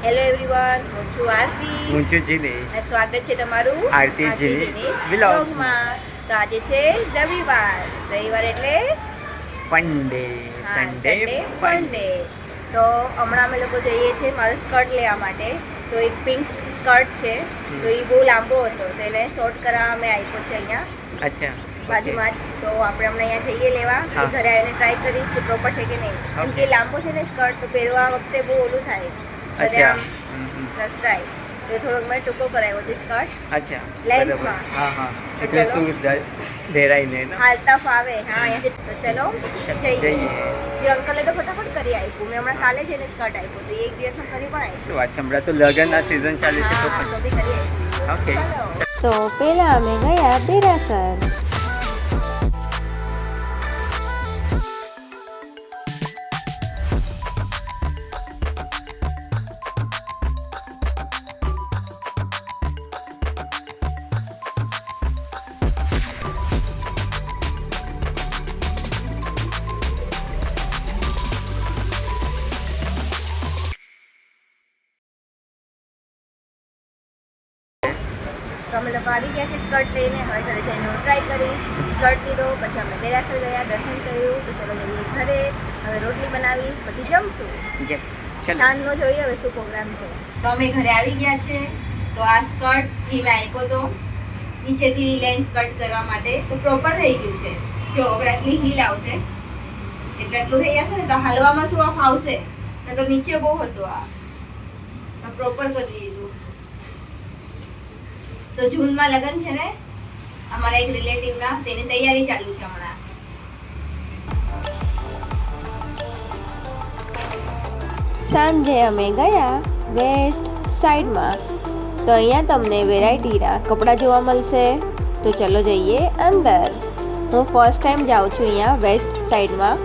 Hello everyone, હું છું આરતી. હું છું જીનેશ. અને સ્વાગત છે તમારું આરતી જીનેશ વ્લોગ્સમાં. તો આજે છે રવિવાર એટલે fun day, Sunday fun day. તો હમણાં અમે લોકો જઈએ છીએ મારું સ્કર્ટ લેવા માટે. તો એક પિંક સ્કર્ટ છે, તો એ બહુ લાંબો હતો, તો એને શોર્ટ કરાવવા અમે આપ્યો છે અહીંયા અચ્છા, બાજુમાં જ. તો આપણે હમણાં અહીંયા જઈએ લેવા, હા. ઘરે આવીને ટ્રાય કરીશ કે પ્રોપર છે કે નહીં. કેમ કે લાંબો છે ને સ્કર્ટ, તો પહેરવા વખતે બહુ ઓલું થાય, બધે અચ્છા. આમ રસાય. તો થોડોક મેં ટૂંકો કરાવ્યો છે સ્કર્ટ અચ્છા, લેન્થમાં. બરાબર. હા હા, તો એટલે ચલો. શું ધેરાય ને ના? હાલતા ફાવે. હા, અહીંયાથી તો ચલો જઈએ. જઈએ. જે અંકલે તો ફટાફટ કરી આપ્યું. મેં હમણાં કાલે જ એને સ્કર્ટ આપ્યું, તો એક દિવસમાં કરી પણ આપ્યું. શું વાત છે, હમણાં તો લગ્નના સિઝન ચાલે છે તો હા, તો બી કરી આપ્યું. ઓકે. ચલો. તો પેલા અમે ગયા દેરાસર. તો અમે લોકો આવી ગયા છે સ્કર્ટ લઈને. હવે ઘરે જઈને હું ટ્રાય કરીશ. સ્કર્ટ લીધો, પછી અમે દેરાસર ગયા, દર્શન કર્યું. તો ચલો જઈએ ઘરે. હવે રોટલી બનાવીશ, પછી જમશું. યસ, ચલો. સાંજનો જોઈએ હવે શું પ્રોગ્રામ છે. તો અમે ઘરે આવી ગયા છે. તો આ સ્કર્ટ જે મેં આપ્યો તો નીચેથી લેન્થ કટ કરવા માટે, તો પ્રોપર થઈ ગયું છે. જો હવે આટલી હીલ આવશે, એટલે આટલું થઈ જશે ને, તો હાલવામાં શું આ ફાવશે ને. તો નીચે બહુ હતું, આ પ્રોપર કરી દીધું. તો જૂનમાં લગ્ન છે ને અમારા એક રિલેટિવના, તેની તૈયારી ચાલુ છે હમણાં. સાંજે અમે ગયા વેસ્ટ સાઈડમાં. તો અહીંયા તમને વેરાયટીના કપડાં જોવા મળશે. તો ચલો જઈએ અંદર. હું ફર્સ્ટ ટાઈમ જાઉં છું અહીંયા વેસ્ટ સાઈડમાં.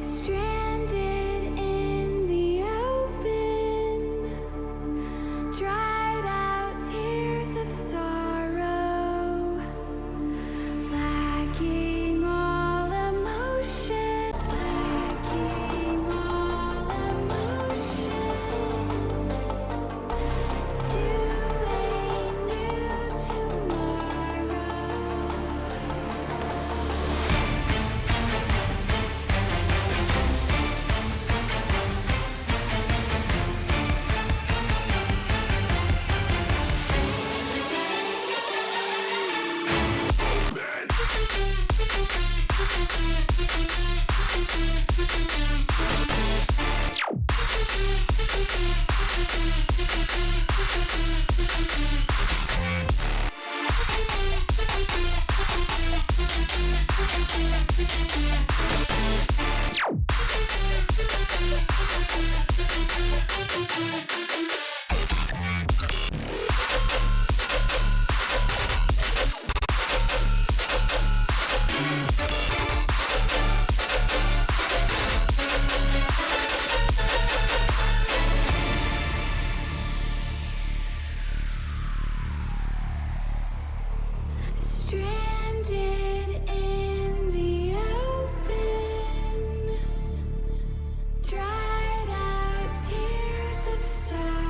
Stranded in the open, dried out tears of sorrow, lacking all emotion, lacking all emotion, to a new tomorrow. Stranded in the open, dried out tears of sorrow.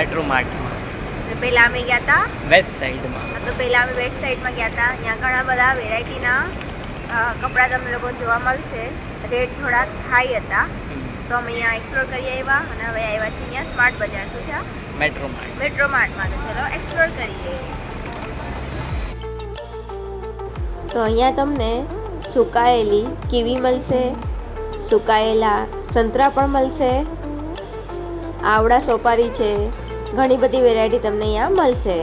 Metro માર્ટમાં પહેલાં અમે ગયા હતા waste સાઈડમાં. તો પહેલાં અમે વેસ્ટ સાઈડમાં ગયા હતા. ત્યાં ઘણા બધા વેરાયટીના કપડાં તમને લોકો જોવા મળશે. રેટ થોડા હાઈ હતા તો અમે અહીંયા એક્સપ્લોર કરી આવ્યા અને હવે આવ્યા છીએ અહીંયા સ્માર્ટ બજાર. શું છે? Metro Mart. મેટ્રો માર્ટમાં. તો ચલો એક્સપ્લોર કરીએ. તો અહીંયા તમને સુકાયેલી કીવી મળશે, સુકાયેલા સંતરા પણ મળશે, આવડા સોપારી છે, ઘણી બધી વેરાયટી તમને અહીંયા મળશે.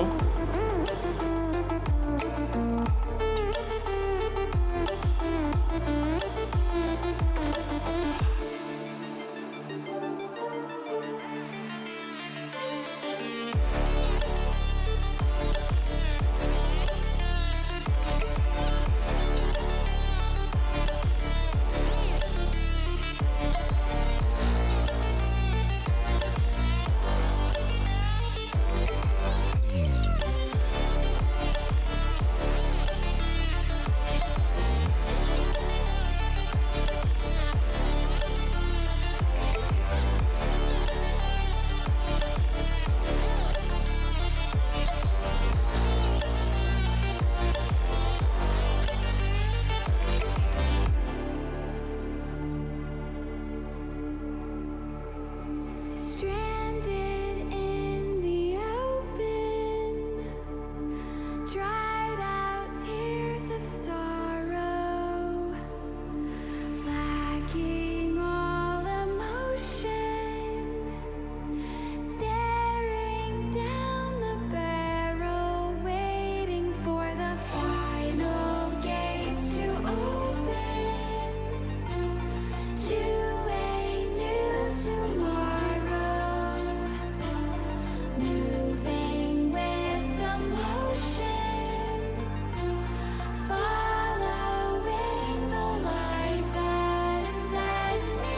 Stranded in the open, dried out tears of sorrow, lacking all emotion, staring down the barrel, waiting for the final gates to open to a new tomorrow, moving with the motion, following the light that sets me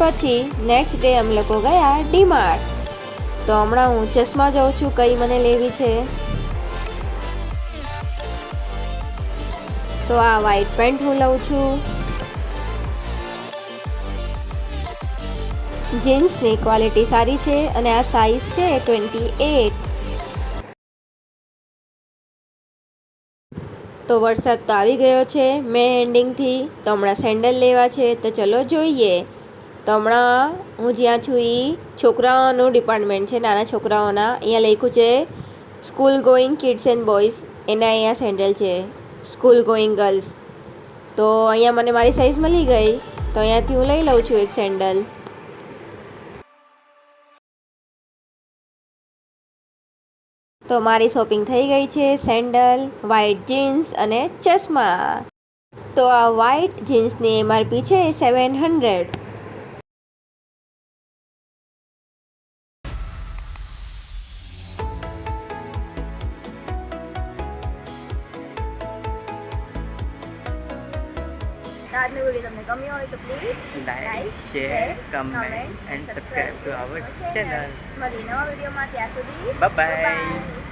પછી next day અમે લોકો ગયા ડીમાર્ટ. તો હમણાં હું ચશ્મા જોઉં છું કઈ મને લેવી છે. તો આ વ્હાઈટ પેન્ટ હું લઉં છું. જીન્સની ક્વોલિટી સારી છે અને આ સાઈઝ છે 28. તો વરસાદ તો આવી ગયો છે મે એન્ડિંગથી. તો હમણાં સેન્ડલ લેવા છે તો ચલો જોઈએ. તો હમણાં હું જ્યાં છું એ છોકરાઓનું ડિપાર્ટમેન્ટ છે, નાના છોકરાઓના. અહીંયા લખ્યું છે school going kids and boys. એના અહીંયા સેન્ડલ છે સ્કૂલ ગોઈંગ ગર્લ્સ. તો અહીંયા મને મારી સાઈઝ મળી ગઈ તો અહીંયાથી હું લઈ લઉં છું એક સેન્ડલ. તો મારી શોપિંગ થઈ ગઈ છે. સેન્ડલ, વ્હાઈટ જીન્સ અને ચશ્મા. તો આ વ્હાઈટ જીન્સની MRP છે 700. આજનો વિડીયો તમને ગમ્યો હોય તો please like, share, comment and subscribe to our channel. મળીએ નવા વિડીયોમાં. ત્યાં સુધી બાય બાય.